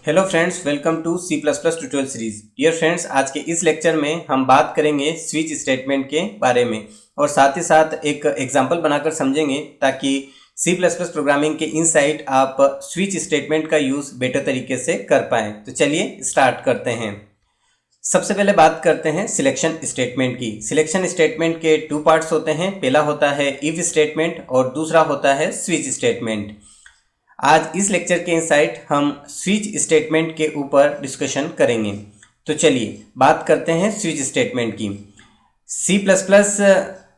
Hello friends, welcome to C plus plus tutorial series. Dear friends, आज के इस lecture में हम बात करेंगे स्विच स्टेटमेंट के बारे में और साथ ही साथ एक एग्जांपल बनाकर समझेंगे ताकि सी प्लस प्लस प्रोग्रामिंग के इनसाइट आप स्विच स्टेटमेंट का यूज़ बेटर तरीके से कर पाएँ। तो चलिए स्टार्ट करते हैं। सबसे पहले बात करते हैं सिलेक्शन स्टेटमेंट की। सिलेक्शन स्टेटमेंट के टू पार्ट्स होते हैं। पहला होता है इफ स्टेटमेंट और दूसरा होता है स्विच स्टेटमेंट। आज इस लेक्चर के इनसाइट हम स्विच स्टेटमेंट के ऊपर डिस्कशन करेंगे। तो चलिए बात करते हैं स्विच स्टेटमेंट की। सी प्लस प्लस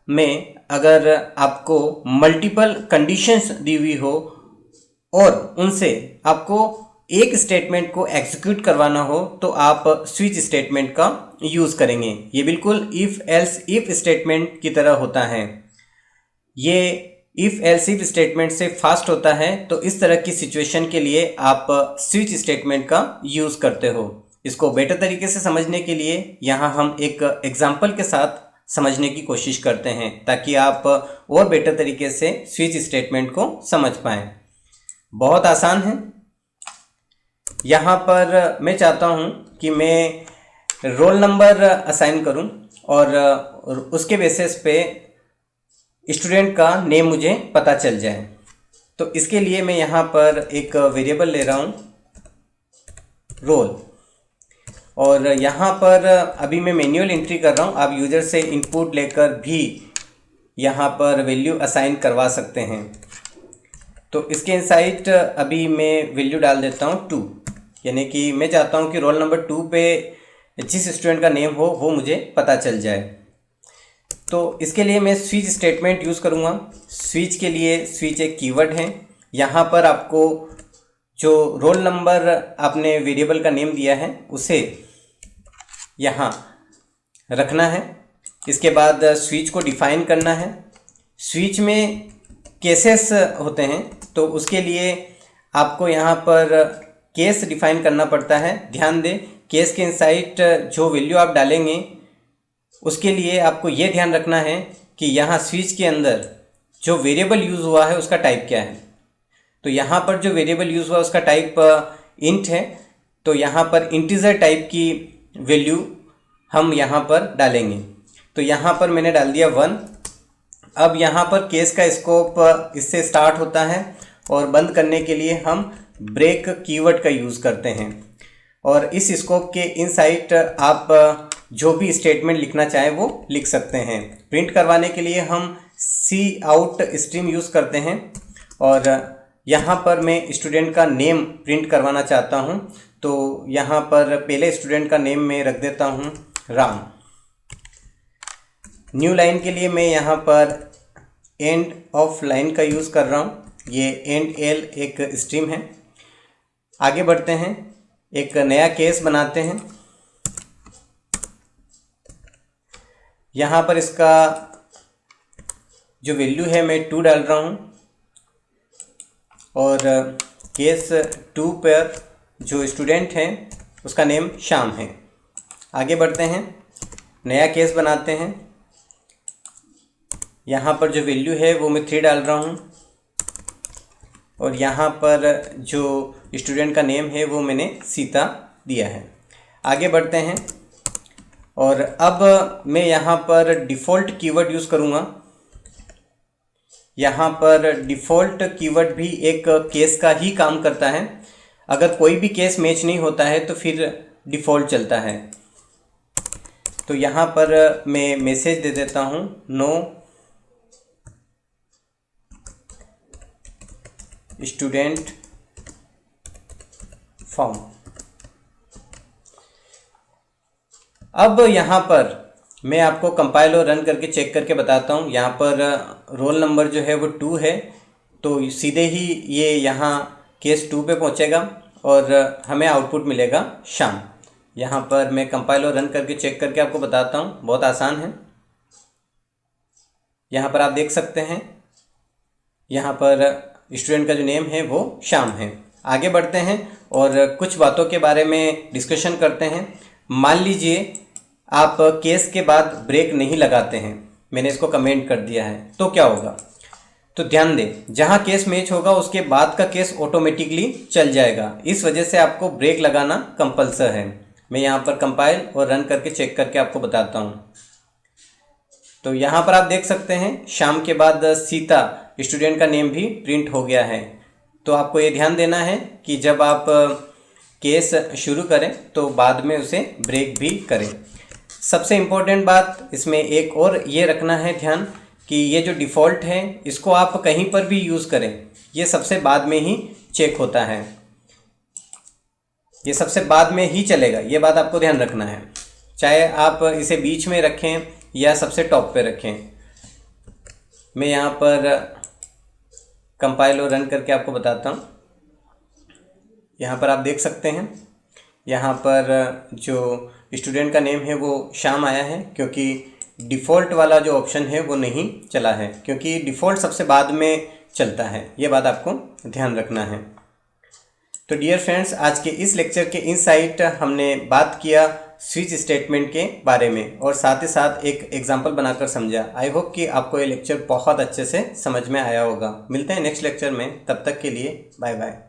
में अगर आपको मल्टीपल कंडीशंस दी हुई हो और उनसे आपको एक स्टेटमेंट को एग्जीक्यूट करवाना हो तो आप स्विच स्टेटमेंट का यूज़ करेंगे। ये बिल्कुल इफ़ एल्स इफ स्टेटमेंट की तरह होता है। ये इफ़ एल्स इफ स्टेटमेंट से फास्ट होता है, तो इस तरह की सिचुएशन के लिए आप स्विच स्टेटमेंट का यूज़ करते हो। इसको बेटर तरीके से समझने के लिए यहाँ हम एक एग्जाम्पल के साथ समझने की कोशिश करते हैं ताकि आप और बेटर तरीके से स्विच स्टेटमेंट को समझ पाएँ। बहुत आसान है। यहाँ पर मैं चाहता हूँ कि मैं रोल नंबर असाइन करूँ और उसके बेसिस पे स्टूडेंट का नेम मुझे पता चल जाए। तो इसके लिए मैं यहाँ पर एक वेरिएबल ले रहा हूँ रोल, और यहाँ पर अभी मैं मैन्युअल एंट्री कर रहा हूँ। आप यूज़र से इनपुट लेकर भी यहाँ पर वैल्यू असाइन करवा सकते हैं। तो इसके इनसाइट अभी मैं वैल्यू डाल देता हूँ 2, यानी कि मैं चाहता हूँ कि रोल नंबर 2 पे जिस स्टूडेंट का नेम हो वो मुझे पता चल जाए। तो इसके लिए मैं स्विच स्टेटमेंट यूज़ करूँगा। स्विच के लिए स्विच एक कीवर्ड है। यहाँ पर आपको जो रोल नंबर आपने वेरिएबल का नेम दिया है उसे यहाँ रखना है। इसके बाद स्विच को डिफ़ाइन करना है। स्विच में केसेस होते हैं, तो उसके लिए आपको यहाँ पर केस डिफ़ाइन करना पड़ता है। ध्यान दें, केस के इनसाइट जो वैल्यू आप डालेंगे उसके लिए आपको ये ध्यान रखना है कि यहाँ स्विच के अंदर जो वेरिएबल यूज़ हुआ है उसका टाइप क्या है। तो यहाँ पर जो वेरिएबल यूज़ हुआ है उसका टाइप इंट है, तो यहाँ पर इंटीजर टाइप की वैल्यू हम यहाँ पर डालेंगे। तो यहाँ पर मैंने डाल दिया 1। अब यहाँ पर केस का स्कोप इससे स्टार्ट होता है और बंद करने के लिए हम ब्रेक कीवर्ड का यूज़ करते हैं। और इस स्कोप के इनसाइट आप जो भी स्टेटमेंट लिखना चाहें वो लिख सकते हैं। प्रिंट करवाने के लिए हम सी आउट स्ट्रीम यूज़ करते हैं और यहाँ पर मैं स्टूडेंट का नेम प्रिंट करवाना चाहता हूँ। तो यहाँ पर पहले स्टूडेंट का नेम मैं रख देता हूँ राम। न्यू लाइन के लिए मैं यहाँ पर एंड ऑफ लाइन का यूज़ कर रहा हूँ। ये एंड एल एक स्ट्रीम है। आगे बढ़ते हैं, एक नया केस बनाते हैं। यहाँ पर इसका जो वैल्यू है मैं 2 डाल रहा हूँ और केस 2 पर जो स्टूडेंट है उसका नेम श्याम है। आगे बढ़ते हैं, नया केस बनाते हैं। यहाँ पर जो वैल्यू है वो मैं 3 डाल रहा हूँ और यहाँ पर जो स्टूडेंट का नेम है वो मैंने सीता दिया है। आगे बढ़ते हैं और अब मैं यहाँ पर डिफ़ॉल्ट कीवर्ड यूज़ करूँगा। यहाँ पर डिफ़ॉल्ट कीवर्ड भी एक केस का ही काम करता है। अगर कोई भी केस मैच नहीं होता है तो फिर डिफ़ॉल्ट चलता है। तो यहाँ पर मैं मैसेज दे देता हूँ नो स्टूडेंट फॉर्म। अब यहाँ पर मैं आपको कंपाइल और रन करके चेक करके बताता हूँ। यहाँ पर रोल नंबर जो है वो 2 है, तो सीधे ही ये यहाँ केस 2 पे पहुँचेगा और हमें आउटपुट मिलेगा श्याम। यहाँ पर मैं कंपाइल और रन करके चेक करके आपको बताता हूँ। बहुत आसान है। यहाँ पर आप देख सकते हैं, यहाँ पर स्टूडेंट का जो नेम है वो श्याम है। आगे बढ़ते हैं और कुछ बातों के बारे में डिस्कशन करते हैं। मान लीजिए आप केस के बाद ब्रेक नहीं लगाते हैं, मैंने इसको कमेंट कर दिया है, तो क्या होगा। तो ध्यान दें, जहां केस मैच होगा उसके बाद का केस ऑटोमेटिकली चल जाएगा। इस वजह से आपको ब्रेक लगाना कंपल्सरी है। मैं यहाँ पर कंपाइल और रन करके चेक करके आपको बताता हूँ। तो यहाँ पर आप देख सकते हैं श्याम के बाद सीता स्टूडेंट का नेम भी प्रिंट हो गया है। तो आपको ये ध्यान देना है कि जब आप केस शुरू करें तो बाद में उसे ब्रेक भी करें। सबसे इम्पोर्टेंट बात इसमें एक और ये रखना है ध्यान कि ये जो डिफ़ॉल्ट है इसको आप कहीं पर भी यूज़ करें, ये सबसे बाद में ही चेक होता है, ये सबसे बाद में ही चलेगा, ये बात आपको ध्यान रखना है। चाहे आप इसे बीच में रखें या सबसे टॉप पे रखें। मैं यहाँ पर कंपाइल और रन करके आपको बताता हूँ। यहाँ पर आप देख सकते हैं, यहाँ पर जो स्टूडेंट का नेम है वो श्याम आया है, क्योंकि डिफ़ॉल्ट वाला जो ऑप्शन है वो नहीं चला है, क्योंकि डिफ़ॉल्ट सबसे बाद में चलता है। ये बात आपको ध्यान रखना है। तो डियर फ्रेंड्स, आज के इस लेक्चर के इनसाइट हमने बात किया स्विच स्टेटमेंट के बारे में और साथ ही साथ एक एग्जांपल बनाकर समझा। आई होप कि आपको ये लेक्चर बहुत अच्छे से समझ में आया होगा। मिलते हैं नेक्स्ट लेक्चर में, तब तक के लिए बाय बाय।